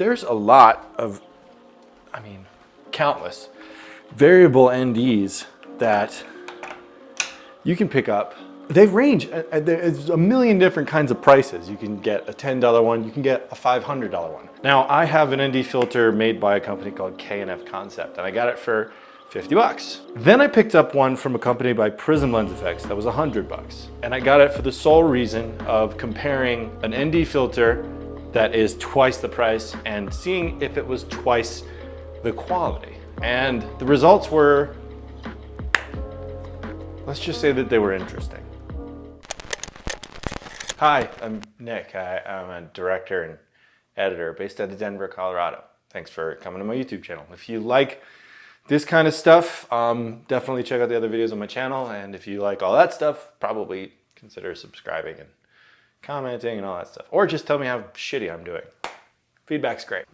there's a lot of, I mean, countless variable NDs that you can pick up. They range, there's a million different kinds of prices. You can get a $10 one, you can get a $500 one. Now, I have an ND filter made by a company called K&F Concept, and I got it for 50 bucks. Then I picked up one from a company by Prism Lens FX that was 100 bucks. And I got it for the sole reason of comparing an ND filter that is twice the price and seeing if it was twice the quality. And the results were, let's just say that they were interesting. Hi, I'm Nick. I'm a director and editor based out of Denver, Colorado. Thanks for coming to my YouTube channel. If you like this kind of stuff, definitely check out the other videos on my channel. And if you like all that stuff, probably consider subscribing and commenting and all that stuff. Or just tell me how shitty I'm doing. Feedback's great.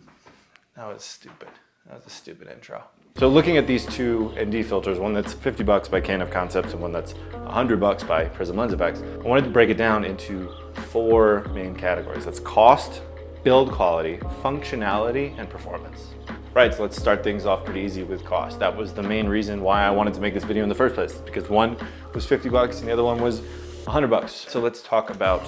That was stupid. That was a stupid intro. So looking at these two ND filters, one that's 50 bucks by K&F Concepts and one that's 100 bucks by Prism Lens FX, I wanted to break it down into 4 main categories. That's cost, build quality, functionality, and performance. Right, so let's start things off pretty easy with cost. That was the main reason why I wanted to make this video in the first place, because one was 50 bucks and the other one was 100 bucks. So let's talk about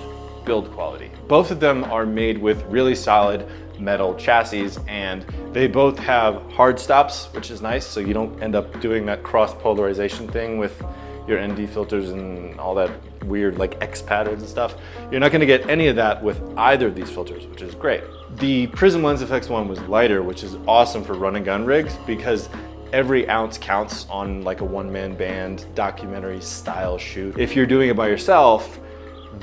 build quality. Both of them are made with really solid metal chassis, and they both have hard stops, which is nice, so you don't end up doing that cross polarization thing with your ND filters and all that weird like X patterns and stuff. You're not going to get any of that with either of these filters, which is great. The Prism Lens FX one was lighter, which is awesome for run and gun rigs because every ounce counts on like a one-man band documentary style shoot. If you're doing it by yourself,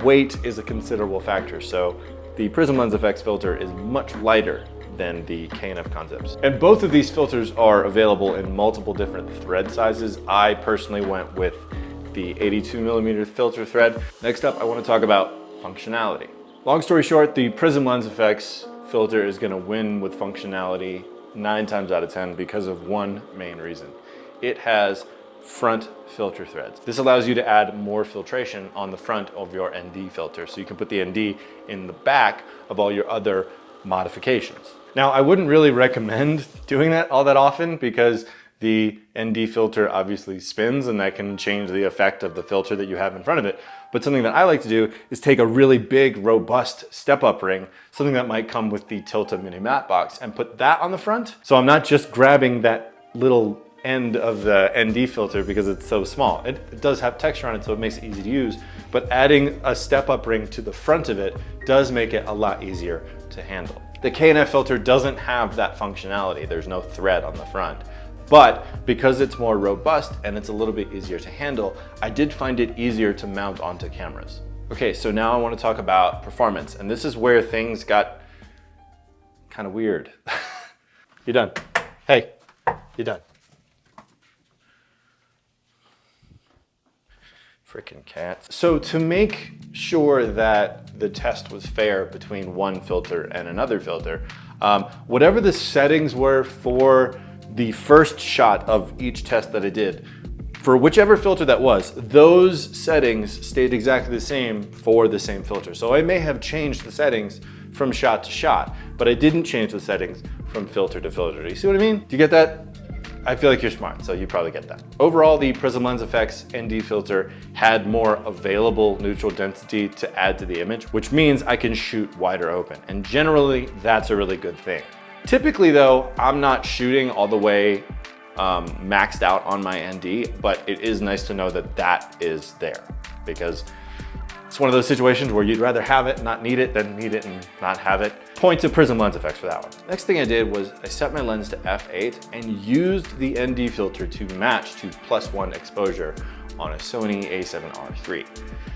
weight is a considerable factor. So the Prism Lens FX filter is much lighter than the K&F Concepts. And both of these filters are available in multiple different thread sizes. I personally went with the 82mm filter thread. Next up, I want to talk about functionality. Long story short, the Prism Lens FX filter is going to win with functionality 9 times out of 10 because of one main reason. It has front filter threads. This allows you to add more filtration on the front of your ND filter, so you can put the ND in the back of all your other modifications. Now, I wouldn't really recommend doing that all that often because the ND filter obviously spins and that can change the effect of the filter that you have in front of it. But something that I like to do is take a really big, robust step-up ring, something that might come with the Tilta Mini Matte Box, and put that on the front. So I'm not just grabbing that little end of the ND filter because it's so small. It does have texture on it, so it makes it easy to use, but adding a step-up ring to the front of it does make it a lot easier to handle. The K&F filter doesn't have that functionality. There's no thread on the front. But because it's more robust and it's a little bit easier to handle, I did find it easier to mount onto cameras. Okay, so now I want to talk about performance, and this is where things got kind of weird. You're done. Hey, you're done. Frickin' cats. So to make sure that the test was fair between one filter and another filter, whatever the settings were for the first shot of each test that I did, for whichever filter that was, those settings stayed exactly the same for the same filter. So I may have changed the settings from shot to shot, but I didn't change the settings from filter to filter. Do you see what I mean? Do you get that? I feel like you're smart, so you probably get that. Overall, the Prism Lens FX ND filter had more available neutral density to add to the image, which means I can shoot wider open. And generally, that's a really good thing. Typically though, I'm not shooting all the way maxed out on my ND, but it is nice to know that that is there because it's one of those situations where you'd rather have it, not need it, than need it and not have it. Point to Prism Lens FX for that one. Next thing I did was I set my lens to f8 and used the ND filter to match to +1 exposure on a Sony a7R III.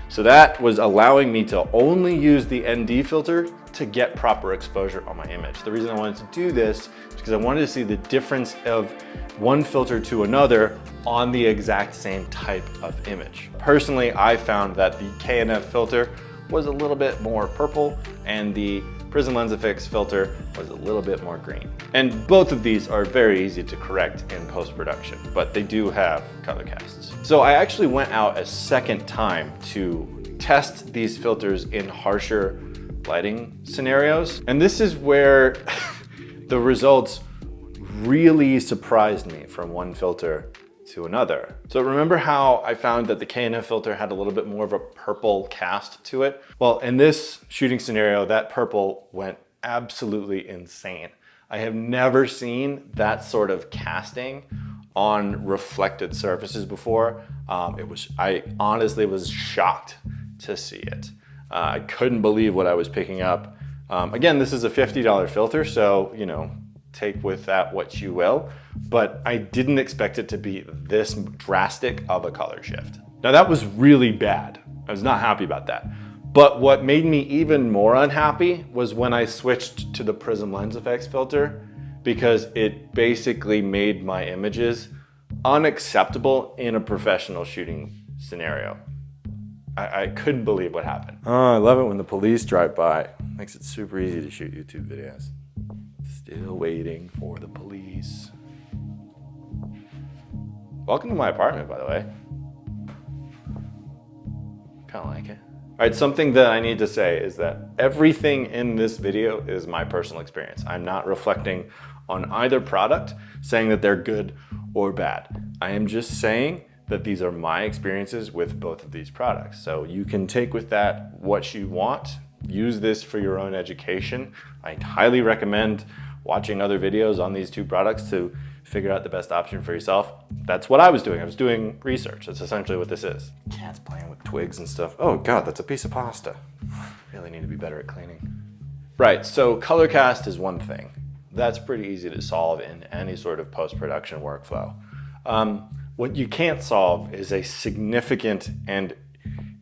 So that was allowing me to only use the ND filter to get proper exposure on my image. The reason I wanted to do this is because I wanted to see the difference of one filter to another on the exact same type of image. Personally, I found that the K&F filter was a little bit more purple and the Prism Lens FX filter was a little bit more green. And both of these are very easy to correct in post-production, but they do have color casts. So I actually went out a second time to test these filters in harsher lighting scenarios. And this is where The results really surprised me from one filter to another. So remember how I found that the KNF filter had a little bit more of a purple cast to it? Well, in this shooting scenario, that purple went absolutely insane. I have never seen that sort of casting on reflected surfaces before. I honestly was shocked to see it. I couldn't believe what I was picking up. Again, this is a $50 filter, so, you know, take with that what you will, but I didn't expect it to be this drastic of a color shift. Now that was really bad. I was not happy about that. But what made me even more unhappy was when I switched to the Prism Lens FX filter, because it basically made my images unacceptable in a professional shooting scenario. I couldn't believe what happened. Oh, I love it when the police drive by. Makes it super easy to shoot YouTube videos. Still waiting for the police. Welcome to my apartment, by the way. Kind of like it. All right, something that I need to say is that everything in this video is my personal experience. I'm not reflecting on either product, saying that they're good or bad. I am just saying that these are my experiences with both of these products. So you can take with that what you want. Use this for your own education. I highly recommend watching other videos on these two products to figure out the best option for yourself. That's what I was doing. I was doing research. That's essentially what this is. Cat's playing with twigs and stuff. Oh God, that's a piece of pasta. Really need to be better at cleaning. Right, so color cast is one thing. That's pretty easy to solve in any sort of post-production workflow. What you can't solve is a significant and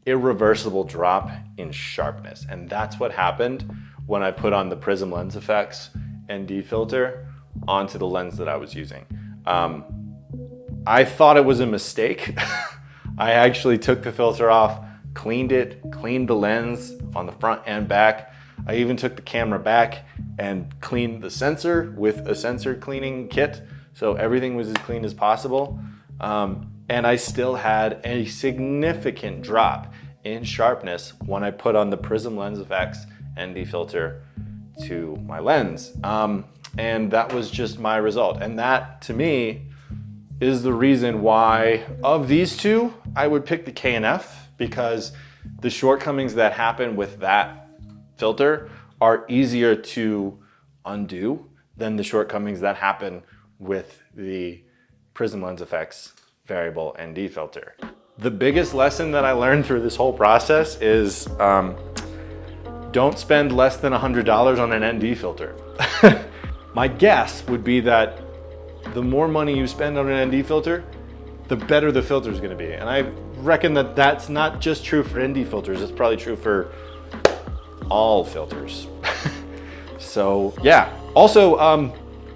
irreversible drop in sharpness. And that's what happened when I put on the Prism Lens FX ND filter onto the lens that I was using. I thought it was a mistake. I actually took the filter off, cleaned it, cleaned the lens on the front and back. I even took the camera back and cleaned the sensor with a sensor cleaning kit. So everything was as clean as possible. And I still had a significant drop in sharpness when I put on the Prism Lens FX ND filter to my lens. And that was just my result. And that, to me, is the reason why, of these two, I would pick the KNF, because the shortcomings that happen with that filter are easier to undo than the shortcomings that happen with the Prism Lens FX variable ND filter. The biggest lesson that I learned through this whole process is don't spend less than $100 on an ND filter. My guess would be that the more money you spend on an ND filter, the better the filter is going to be. And I reckon that that's not just true for ND filters, it's probably true for all filters. So yeah. Also,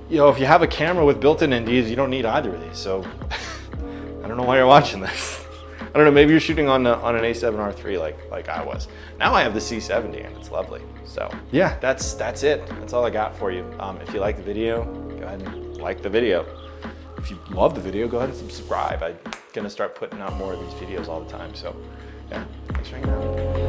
you know, if you have a camera with built-in NDs, you don't need either of these. So I don't know why you're watching this. I don't know, maybe you're shooting on an A7R III like I was. Now I have the C70 and it's lovely. So yeah, that's it. That's all I got for you. If you like the video, go ahead and like the video. If you love the video, go ahead and subscribe. I'm gonna start putting out more of these videos all the time. So yeah, thanks for hanging out.